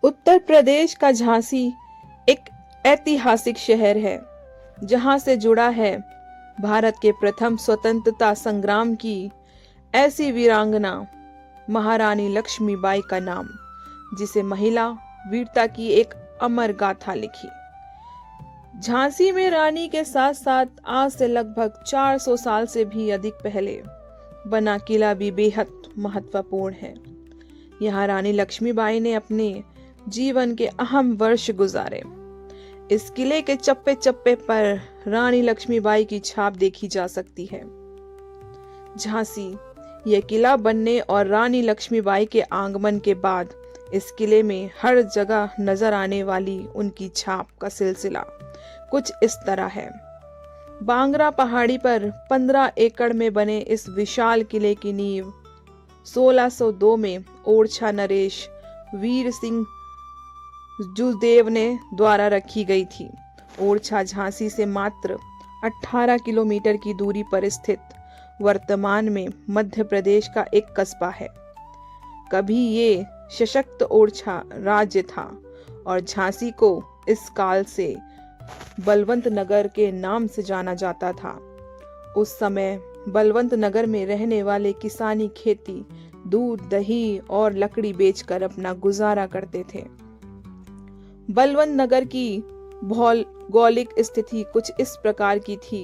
उत्तर प्रदेश का झांसी एक ऐतिहासिक शहर है जहां से जुड़ा है भारत के प्रथम स्वतंत्रता संग्राम की ऐसी वीरांगना महारानी लक्ष्मीबाई का नाम, जिसे महिला वीरता की एक अमर गाथा लिखी। झांसी में रानी के साथ साथ आज से लगभग 400 साल से भी अधिक पहले बना किला भी बेहद महत्वपूर्ण है। यहाँ रानी लक्ष्मीबाई ने अपने जीवन के अहम वर्ष गुजारे। इस किले के चप्पे चप्पे पर रानी लक्ष्मीबाई की छाप देखी जा सकती है। झांसी यह किला बनने और रानी लक्ष्मीबाई के आगमन के बाद इस किले में हर जगह नजर आने वाली उनकी छाप का सिलसिला कुछ इस तरह है। बांगरा पहाड़ी पर 15 एकड़ में बने इस विशाल किले की नींव 1602 में ओरछा नरेश वीर सिंह जुदेव ने द्वारा रखी गई थी। ओरछा झांसी से मात्र 18 किलोमीटर की दूरी पर स्थित वर्तमान में मध्य प्रदेश का एक कस्बा है। कभी ये सशक्त ओरछा राज्य था और झांसी को इस काल से बलवंत नगर के नाम से जाना जाता था। उस समय बलवंत नगर में रहने वाले किसानी खेती, दूध, दही और लकड़ी बेचकर अपना गुजारा करते थे। बलवंत नगर की भौगोलिक स्थिति कुछ इस प्रकार की थी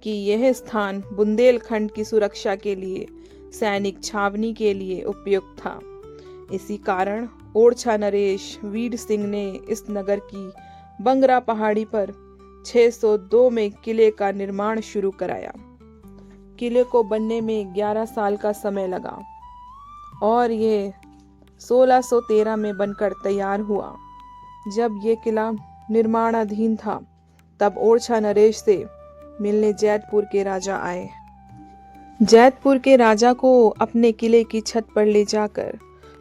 कि यह स्थान बुंदेलखंड की सुरक्षा के लिए सैनिक छावनी के लिए उपयुक्त था। इसी कारण ओरछा नरेश वीर सिंह ने इस नगर की बंगरा पहाड़ी पर 602 में किले का निर्माण शुरू कराया। किले को बनने में 11 साल का समय लगा और ये 1613 में बनकर तैयार हुआ। जब ये किला निर्माणाधीन था तब ओरछा नरेश से मिलने जैतपुर के राजा आए। जैतपुर के राजा को अपने किले की छत पर ले जाकर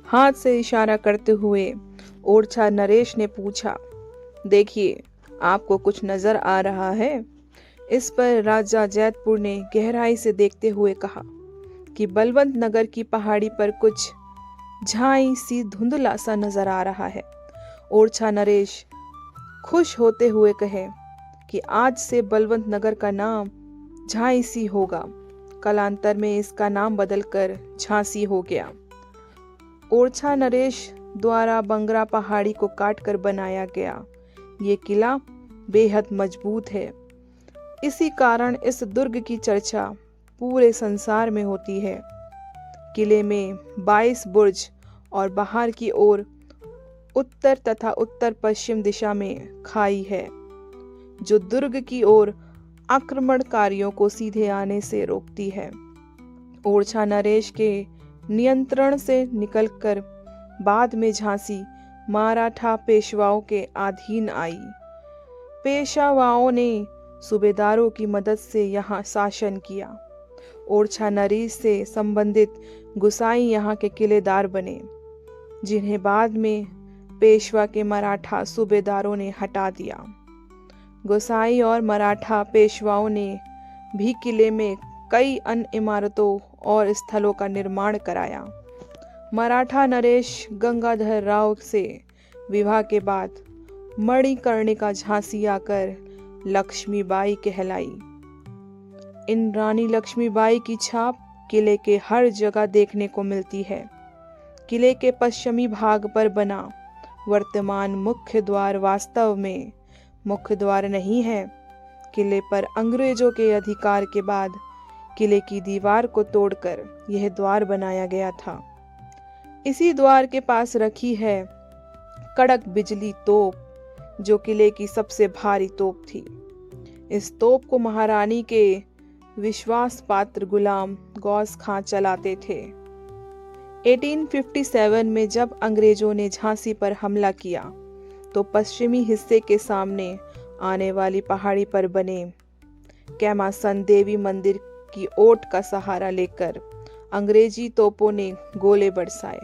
हाथ से इशारा करते हुए ओरछा नरेश ने पूछा, देखिए, आपको कुछ नजर आ रहा है? इस पर राजा जैतपुर ने गहराई से देखते हुए कहा कि बलवंत नगर की पहाड़ी पर कुछ झाई सी धुंधला सा नजर आ रहा है। ओरछा नरेश खुश होते हुए कहे कि आज से बलवंत नगर का नाम झांसी होगा। कालांतर में इसका नाम बदलकर झांसी हो गया। ओरछा नरेश द्वारा बंगरा पहाड़ी को काटकर बनाया गया ये किला बेहद मजबूत है। इसी कारण इस दुर्ग की चर्चा पूरे संसार में होती है। किले में 22 बुर्ज और बाहर की ओर उत्तर तथा उत्तर पश्चिम दिशा में खाई है, जो दुर्ग की ओर आक्रमणकारियों को सीधे आने से रोकती है। ओरछा नरेश के नियंत्रण से निकलकर बाद में झांसी मराठा पेशवाओं के अधीन आई। पेशवाओं ने सूबेदारों की मदद से यहाँ शासन किया। ओरछा नरेश से संबंधित गुसाई यहाँ के किलेदार बने, जिन्हें बाद में पेशवा के मराठा सूबेदारों ने हटा दिया। गोसाई और मराठा पेशवाओं ने भी किले में कई अन्य इमारतों और स्थलों का निर्माण कराया। मराठा नरेश गंगाधर राव से विवाह के बाद मणिकर्णिका झांसी आकर लक्ष्मीबाई कहलाई। इन रानी लक्ष्मीबाई की छाप किले के हर जगह देखने को मिलती है। किले के पश्चिमी भाग पर बना वर्तमान मुख्य द्वार वास्तव में मुख्य द्वार नहीं है। किले पर अंग्रेजों के अधिकार के बाद किले की दीवार को तोड़कर यह द्वार बनाया गया था। इसी द्वार के पास रखी है कड़क बिजली तोप, जो किले की सबसे भारी तोप थी। इस तोप को महारानी के विश्वास पात्र गुलाम गौस खां चलाते थे। 1857 में जब अंग्रेजों ने झांसी पर हमला किया तो पश्चिमी हिस्से के सामने आने वाली पहाड़ी पर बने कैमासन देवी मंदिर की ओट का सहारा लेकर अंग्रेजी तोपों ने गोले बरसाए।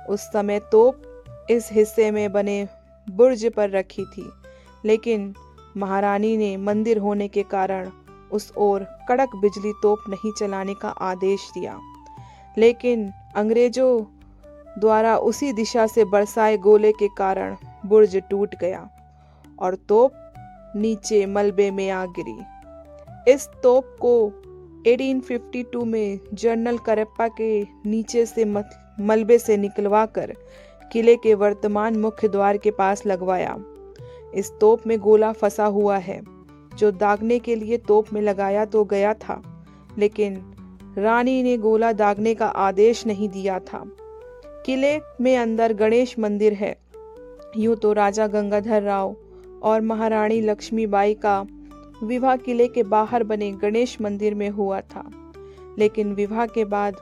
उस समय तोप इस हिस्से में बने बुर्ज पर रखी थी, लेकिन महारानी ने मंदिर होने के कारण उस ओर कड़क बिजली तोप नहीं चलाने का आदेश दिया। लेकिन अंग्रेजों द्वारा उसी दिशा से बरसाए गोले के कारण बुर्ज टूट गया और तोप नीचे मलबे में आ गिरी। इस तोप को 1852 में जनरल करप्पा के नीचे से मलबे से निकलवा कर किले के वर्तमान मुख्य द्वार के पास लगवाया। इस तोप में गोला फंसा हुआ है जो दागने के लिए तोप में लगाया तो गया था, लेकिन रानी ने गोला दागने का आदेश नहीं दिया था। किले में अंदर गणेश मंदिर है। यूं तो राजा गंगाधर राव और महारानी लक्ष्मीबाई का विवाह किले के बाहर बने गणेश मंदिर में हुआ था, लेकिन विवाह के बाद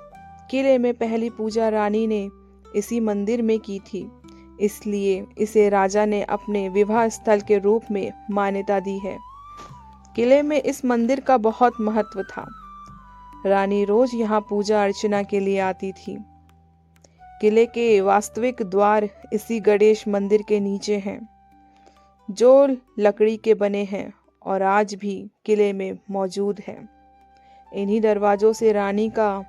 किले में पहली पूजा रानी ने इसी मंदिर में की थी, इसलिए इसे राजा ने अपने विवाह स्थल के रूप में मान्यता दी है। किले में इस मंदिर का बहुत महत्व था। रानी रोज यहाँ पूजा अर्चना के लिए आती थी। किले के वास्तविक द्वार इसी गणेश मंदिर के नीचे हैं, जो लकड़ी के बने हैं और आज भी किले में मौजूद है। इन्हीं दरवाजों से रानी का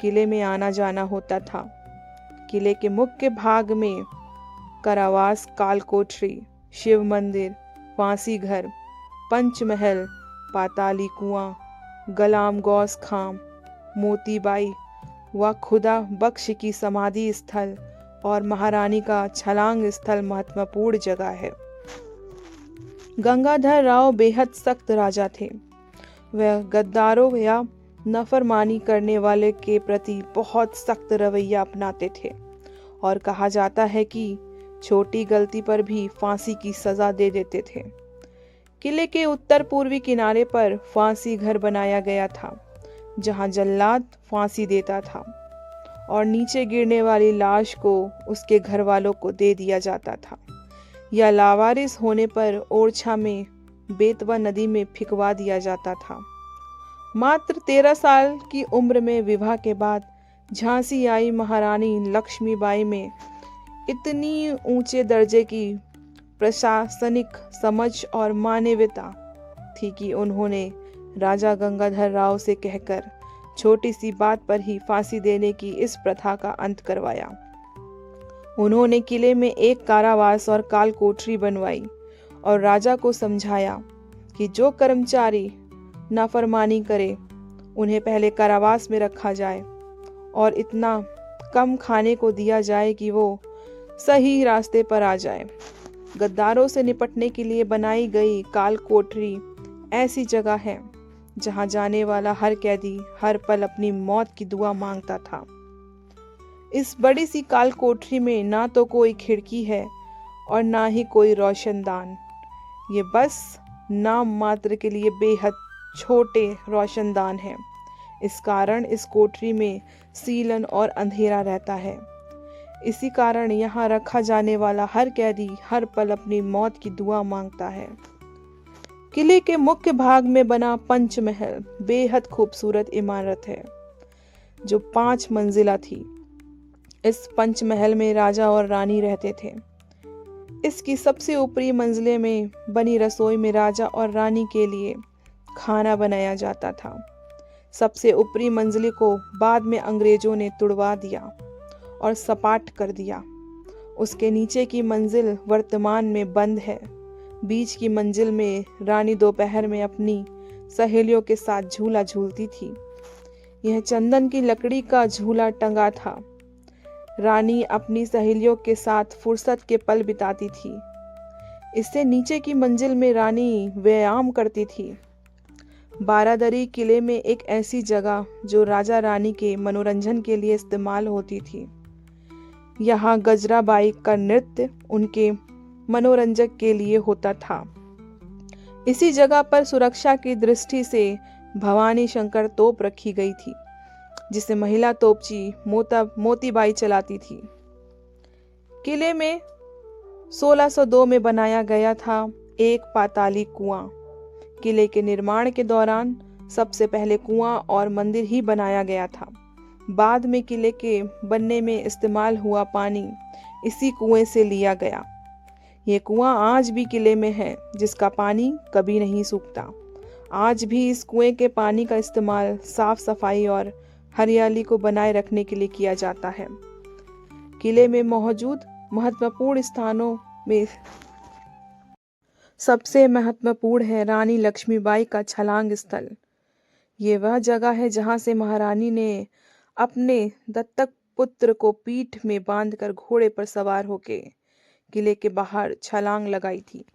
किले में आना जाना होता था। किले के मुख्य भाग में कारावास, कालकोठरी, शिव मंदिर, फांसी घर, पंचमहल, पाताली कुआं, गलाम गौस खाम, मोतीबाई व खुदा बख्श की समाधि स्थल और महारानी का छलांग स्थल महत्वपूर्ण जगह है। गंगाधर राव बेहद सख्त राजा थे। वह गद्दारों या नफरमानी करने वाले के प्रति बहुत सख्त रवैया अपनाते थे और कहा जाता है कि छोटी गलती पर भी फांसी की सजा दे देते थे। किले के उत्तर पूर्वी किनारे पर फांसी घर बनाया गया था, जहां जल्लाद फांसी देता था और नीचे गिरने वाली लाश को उसके घर वालों को दे दिया जाता था या लावारिस होने पर ओरछा में बेतवा नदी में फिकवा दिया जाता था। मात्र 13 साल की उम्र में विवाह के बाद झांसी आई महारानी लक्ष्मीबाई में इतनी ऊंचे दर्जे की प्रशासनिक समझ और मानवीयता थी कि उन्होंने राजा गंगाधर राव से कहकर छोटी सी बात पर ही फांसी देने की इस प्रथा का अंत करवाया। उन्होंने किले में एक कारावास और कालकोठरी बनवाई और राजा को समझाया कि जो कर्मचारी नाफरमानी करे उन्हें पहले कारावास में रखा जाए और इतना कम खाने को दिया जाए कि वो सही रास्ते पर आ जाए। गद्दारों से निपटने के लिए बनाई गई कालकोठरी ऐसी जगह है जहां जाने वाला हर कैदी हर पल अपनी मौत की दुआ मांगता था। इस बड़ी सी कालकोठरी में ना तो कोई खिड़की है और ना ही कोई रोशनदान। ये बस नाम मात्र के लिए बेहद छोटे रोशनदान हैं। इस कारण इस कोठरी में सीलन और अंधेरा रहता है। इसी कारण यहाँ रखा जाने वाला हर कैदी हर पल अपनी मौत की दुआ मांगता है। किले के मुख्य भाग में बना पंचमहल बेहद खूबसूरत इमारत है जो 5 मंजिला थी। इस पंचमहल में राजा और रानी रहते थे। इसकी सबसे ऊपरी मंजिले में बनी रसोई में राजा और रानी के लिए खाना बनाया जाता था। सबसे ऊपरी मंजिले को बाद में अंग्रेजों ने तुड़वा दिया और सपाट कर दिया। उसके नीचे की मंजिल वर्तमान में बंद है। बीच की मंजिल में रानी दोपहर में अपनी सहेलियों के साथ झूला झूलती थी। यह चंदन की लकड़ी का झूला टंगा था। रानी अपनी सहेलियों के साथ फुर्सत के पल बिताती थी। इससे नीचे की मंजिल में रानी व्यायाम करती थी। बारादरी किले में एक ऐसी जगह जो राजा रानी के मनोरंजन के लिए इस्तेमाल होती थी। यहाँ गजराबाई का नृत्य उनके मनोरंजक के लिए होता था। इसी जगह पर सुरक्षा की दृष्टि से भवानी शंकर तोप रखी गई थी, जिसे महिला तोपची मोतीबाई चलाती थी। किले में 1602 में बनाया गया था एक पाताली कुआं। किले के निर्माण के दौरान सबसे पहले कुआं और मंदिर ही बनाया गया था। बाद में किले के बनने में इस्तेमाल हुआ पानी इसी कुएं से लिया गया। ये कुआं आज भी किले में है, जिसका पानी कभी नहीं सूखता। आज भी इस कुएं के पानी का इस्तेमाल साफ सफाई और हरियाली को बनाए रखने के लिए किया जाता है। किले में मौजूद महत्वपूर्ण स्थानों में सबसे महत्वपूर्ण है रानी लक्ष्मीबाई का छलांग स्थल। ये वह जगह है जहां से महारानी ने अपने दत्तक पुत्र को पीठ में बांधकर घोड़े पर सवार होके किले के बाहर छलांग लगाई थी।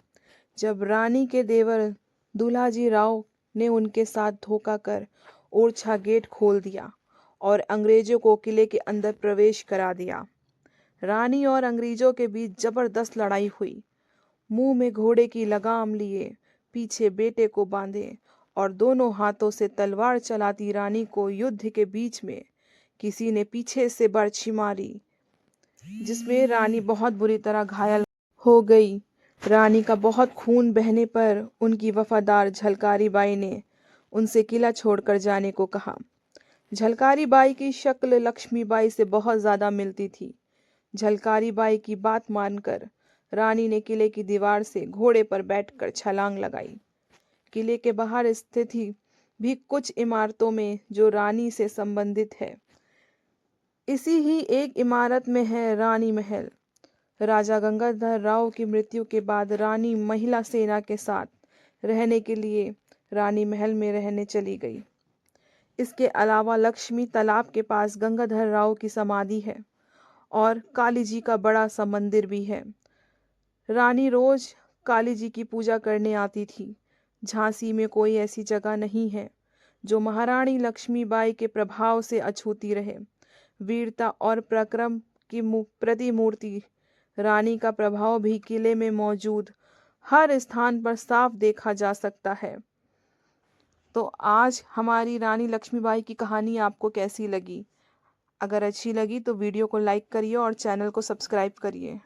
जब रानी के देवर दुलाजी राव ने उनके साथ धोखा कर ओरछा गेट खोल दिया और अंग्रेजों को किले के अंदर प्रवेश करा दिया। रानी और अंग्रेजों के बीच जबरदस्त लड़ाई हुई। मुंह में घोड़े की लगाम लिए पीछे बेटे को बांधे और दोनों हाथों से तलवार चलाती रानी को युद्ध के बीच में किसी ने पीछे से बरछी मारी, जिसमें रानी बहुत बुरी तरह घायल हो गई। रानी का बहुत खून बहने पर उनकी वफादार झलकारी बाई ने उनसे किला छोड़कर जाने को कहा। झलकारी बाई की शक्ल लक्ष्मीबाई से बहुत ज्यादा मिलती थी। झलकारी बाई की बात मानकर रानी ने किले की दीवार से घोड़े पर बैठकर छलांग लगाई। किले के बाहर स्थित भी कुछ इमारतों में जो रानी से संबंधित है। इसी ही एक इमारत में है रानी महल। राजा गंगाधर राव की मृत्यु के बाद रानी महिला सेना के साथ रहने के लिए रानी महल में रहने चली गई। इसके अलावा लक्ष्मी तालाब के पास गंगाधर राव की समाधि है और काली जी का बड़ा सा मंदिर भी है। रानी रोज काली जी की पूजा करने आती थी। झांसी में कोई ऐसी जगह नहीं है जो महारानी लक्ष्मीबाई के प्रभाव से अछूती रहे। वीरता और पराक्रम की प्रतिमूर्ति रानी का प्रभाव भी किले में मौजूद हर स्थान पर साफ देखा जा सकता है। तो आज हमारी रानी लक्ष्मीबाई की कहानी आपको कैसी लगी? अगर अच्छी लगी तो वीडियो को लाइक करिए और चैनल को सब्सक्राइब करिए।